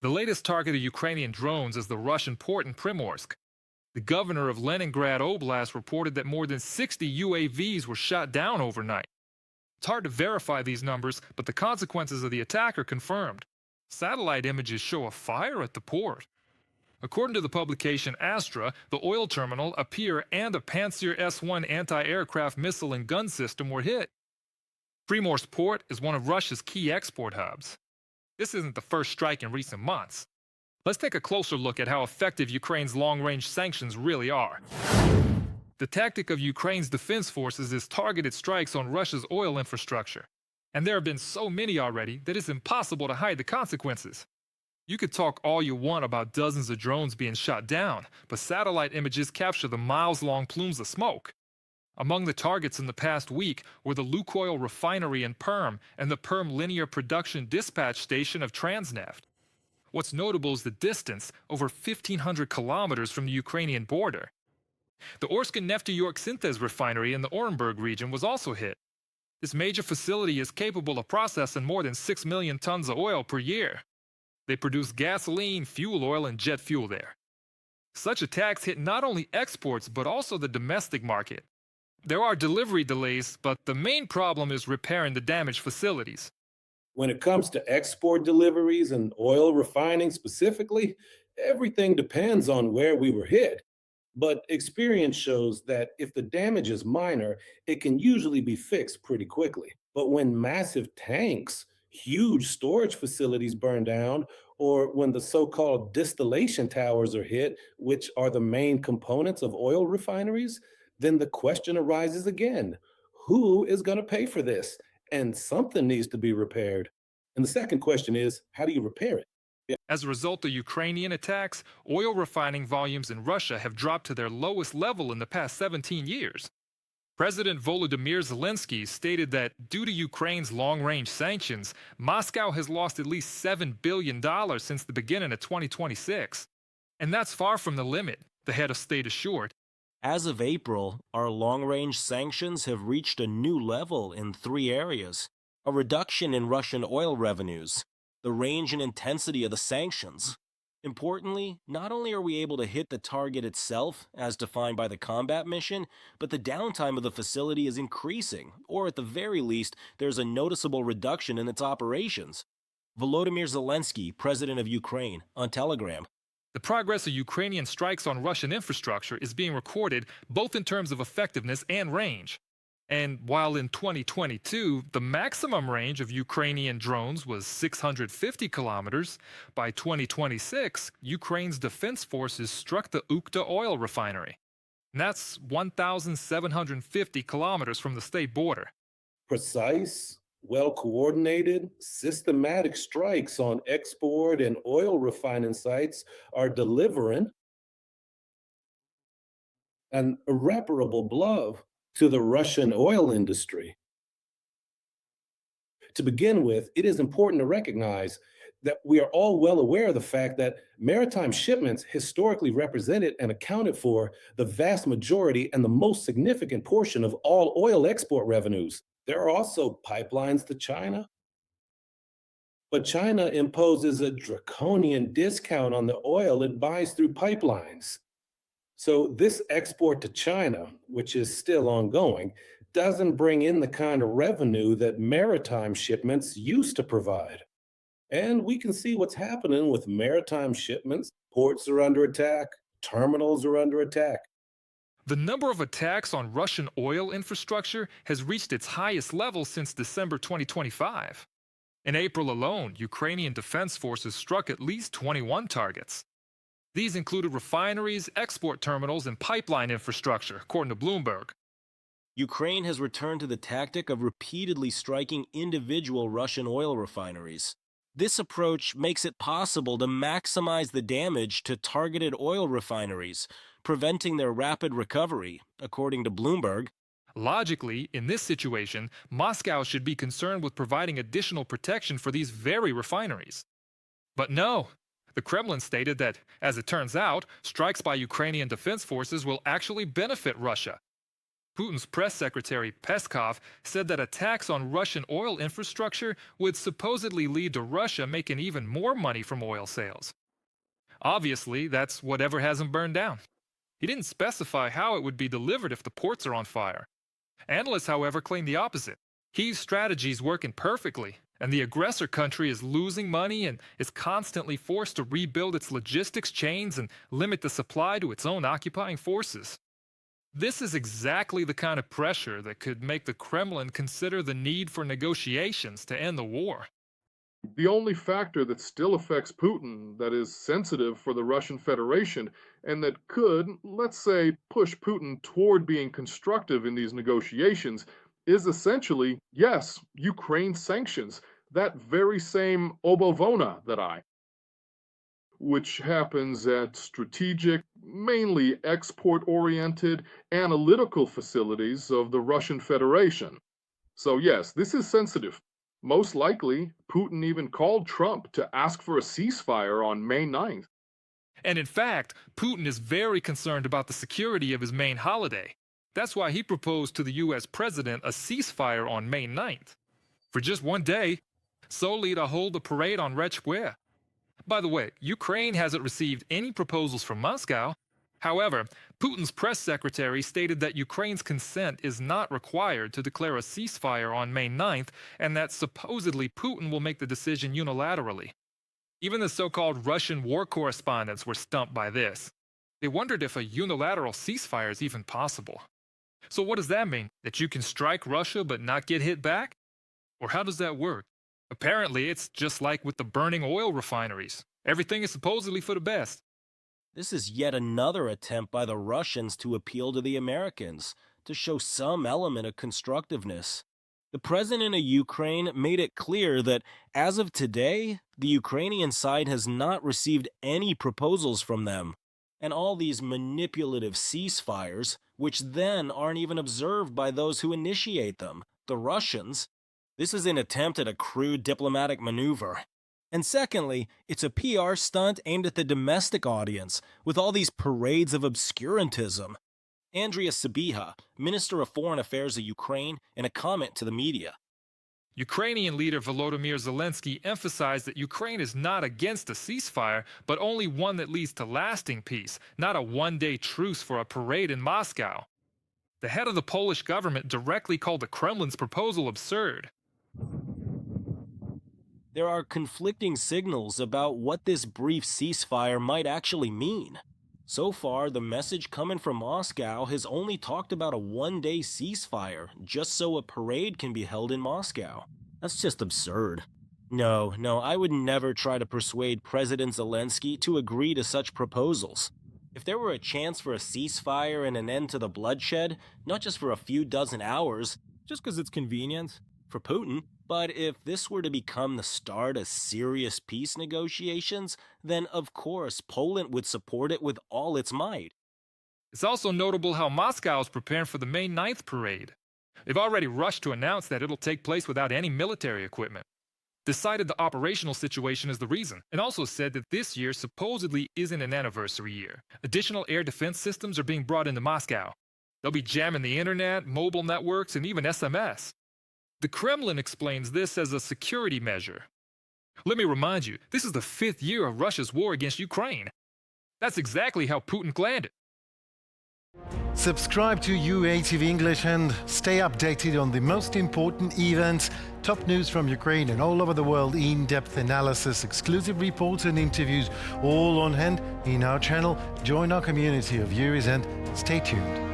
The latest target of Ukrainian drones is the Russian port in Primorsk. The governor of Leningrad Oblast reported that more than 60 UAVs were shot down overnight. It's hard to verify these numbers, but the consequences of the attack are confirmed. Satellite images show a fire at the port. According to the publication Astra, the oil terminal, a pier, and a Pantsir S-1 anti-aircraft missile and gun system were hit. Primorsk port is one of Russia's key export hubs. This isn't the first strike in recent months. Let's take a closer look at how effective Ukraine's long-range sanctions really are. The tactic of Ukraine's defense forces is targeted strikes on Russia's oil infrastructure. And there have been so many already that it's impossible to hide the consequences. You could talk all you want about dozens of drones being shot down, but satellite images capture the miles-long plumes of smoke. Among the targets in the past week were the Lukoil refinery in Perm and the Perm linear production dispatch station of Transneft. What's notable is the distance, over 1,500 kilometers from the Ukrainian border. The Orsk Nefteyork Synthes refinery in the Orenburg region was also hit. This major facility is capable of processing more than 6 million tons of oil per year. They produce gasoline, fuel oil, and jet fuel there. Such attacks hit not only exports but also the domestic market. There are delivery delays, but the main problem is repairing the damaged facilities. When it comes to export deliveries and oil refining specifically, everything depends on where we were hit. But experience shows that if the damage is minor, it can usually be fixed pretty quickly. But when massive tanks, huge storage facilities burn down, or when the so called distillation towers are hit, which are the main components of oil refineries, then the question arises again: who is going to pay for this? And something needs to be repaired. And the second question is, how do you repair it? As a result of Ukrainian attacks, oil refining volumes in Russia have dropped to their lowest level in the past 17 years. President Volodymyr Zelensky stated that due to Ukraine's long-range sanctions, Moscow has lost at least $7 billion since the beginning of 2026. And that's far from the limit, the head of state assured. As of April, our long-range sanctions have reached a new level in 3 areas: a reduction in Russian oil revenues, the range and intensity of the sanctions. Importantly, not only are we able to hit the target itself, as defined by the combat mission, but the downtime of the facility is increasing, or at the very least, there's a noticeable reduction in its operations. Volodymyr Zelensky, president of Ukraine, on Telegram. The progress of Ukrainian strikes on Russian infrastructure is being recorded both in terms of effectiveness and range. And while in 2022, the maximum range of Ukrainian drones was 650 kilometers, by 2026, Ukraine's defense forces struck the Ukhta oil refinery. And that's 1,750 kilometers from the state border. Precise, well coordinated, systematic strikes on export and oil refining sites are delivering an irreparable blow to the Russian oil industry. To begin with, it is important to recognize that we are all well aware of the fact that maritime shipments historically represented and accounted for the vast majority and the most significant portion of all oil export revenues. There are also pipelines to China, but China imposes a draconian discount on the oil it buys through pipelines. So this export to China, which is still ongoing, doesn't bring in the kind of revenue that maritime shipments used to provide. And we can see what's happening with maritime shipments. Ports are under attack, terminals are under attack. The number of attacks on Russian oil infrastructure has reached its highest level since December 2025. In April alone, Ukrainian defense forces struck at least 21 targets. These included refineries, export terminals, and pipeline infrastructure, according to Bloomberg. Ukraine has returned to the tactic of repeatedly striking individual Russian oil refineries. This approach makes it possible to maximize the damage to targeted oil refineries, preventing their rapid recovery, according to Bloomberg. Logically, in this situation, Moscow should be concerned with providing additional protection for these very refineries. But no, the Kremlin stated that, as it turns out, strikes by Ukrainian defense forces will actually benefit Russia. Putin's press secretary Peskov said that attacks on Russian oil infrastructure would supposedly lead to Russia making even more money from oil sales. Obviously, that's whatever hasn't burned down. He didn't specify how it would be delivered if the ports are on fire. Analysts, however, claim the opposite. Kiev's strategy is working perfectly, and the aggressor country is losing money and is constantly forced to rebuild its logistics chains and limit the supply to its own occupying forces. This is exactly the kind of pressure that could make the Kremlin consider the need for negotiations to end the war. The only factor that still affects Putin, that is sensitive for the Russian Federation, and that could, let's say, push Putin toward being constructive in these negotiations, is essentially, yes, Ukraine sanctions, that very same obovona which happens at strategic, mainly export-oriented, analytical facilities of the Russian Federation. So yes, this is sensitive. Most likely, Putin even called Trump to ask for a ceasefire on May 9th. And in fact, Putin is very concerned about the security of his main holiday. That's why he proposed to the U.S. president a ceasefire on May 9th. For just one day, solely to hold a parade on Red Square. By the way, Ukraine hasn't received any proposals from Moscow. However, Putin's press secretary stated that Ukraine's consent is not required to declare a ceasefire on May 9th, and that supposedly Putin will make the decision unilaterally. Even the so-called Russian war correspondents were stumped by this. They wondered if a unilateral ceasefire is even possible. So what does that mean? That you can strike Russia but not get hit back? Or how does that work? Apparently, it's just like with the burning oil refineries. Everything is supposedly for the best. This is yet another attempt by the Russians to appeal to the Americans, to show some element of constructiveness. The president of Ukraine made it clear that, as of today, the Ukrainian side has not received any proposals from them. And all these manipulative ceasefires, which then aren't even observed by those who initiate them, the Russians. This is an attempt at a crude diplomatic maneuver. And secondly, it's a PR stunt aimed at the domestic audience, with all these parades of obscurantism. Andrea Sabiha, Minister of Foreign Affairs of Ukraine, in a comment to the media. Ukrainian leader Volodymyr Zelensky emphasized that Ukraine is not against a ceasefire, but only one that leads to lasting peace, not a one-day truce for a parade in Moscow. The head of the Polish government directly called the Kremlin's proposal absurd. There are conflicting signals about what this brief ceasefire might actually mean. So far, the message coming from Moscow has only talked about a one-day ceasefire, just so a parade can be held in Moscow. That's just absurd. No, I would never try to persuade President Zelensky to agree to such proposals. If there were a chance for a ceasefire and an end to the bloodshed, not just for a few dozen hours, just because it's convenient for Putin, but if this were to become the start of serious peace negotiations, then of course Poland would support it with all its might. It's also notable how Moscow is preparing for the May 9th parade. They've already rushed to announce that it'll take place without any military equipment. They cited the operational situation as the reason, and also said that this year supposedly isn't an anniversary year. Additional air defense systems are being brought into Moscow. They'll be jamming the internet, mobile networks, and even SMS. The Kremlin explains this as a security measure. Let me remind you, this is the 5th year of Russia's war against Ukraine. That's exactly how Putin planned it. Subscribe to UATV English and stay updated on the most important events, top news from Ukraine and all over the world, in-depth analysis, exclusive reports and interviews, all on hand in our channel. Join our community of viewers and stay tuned.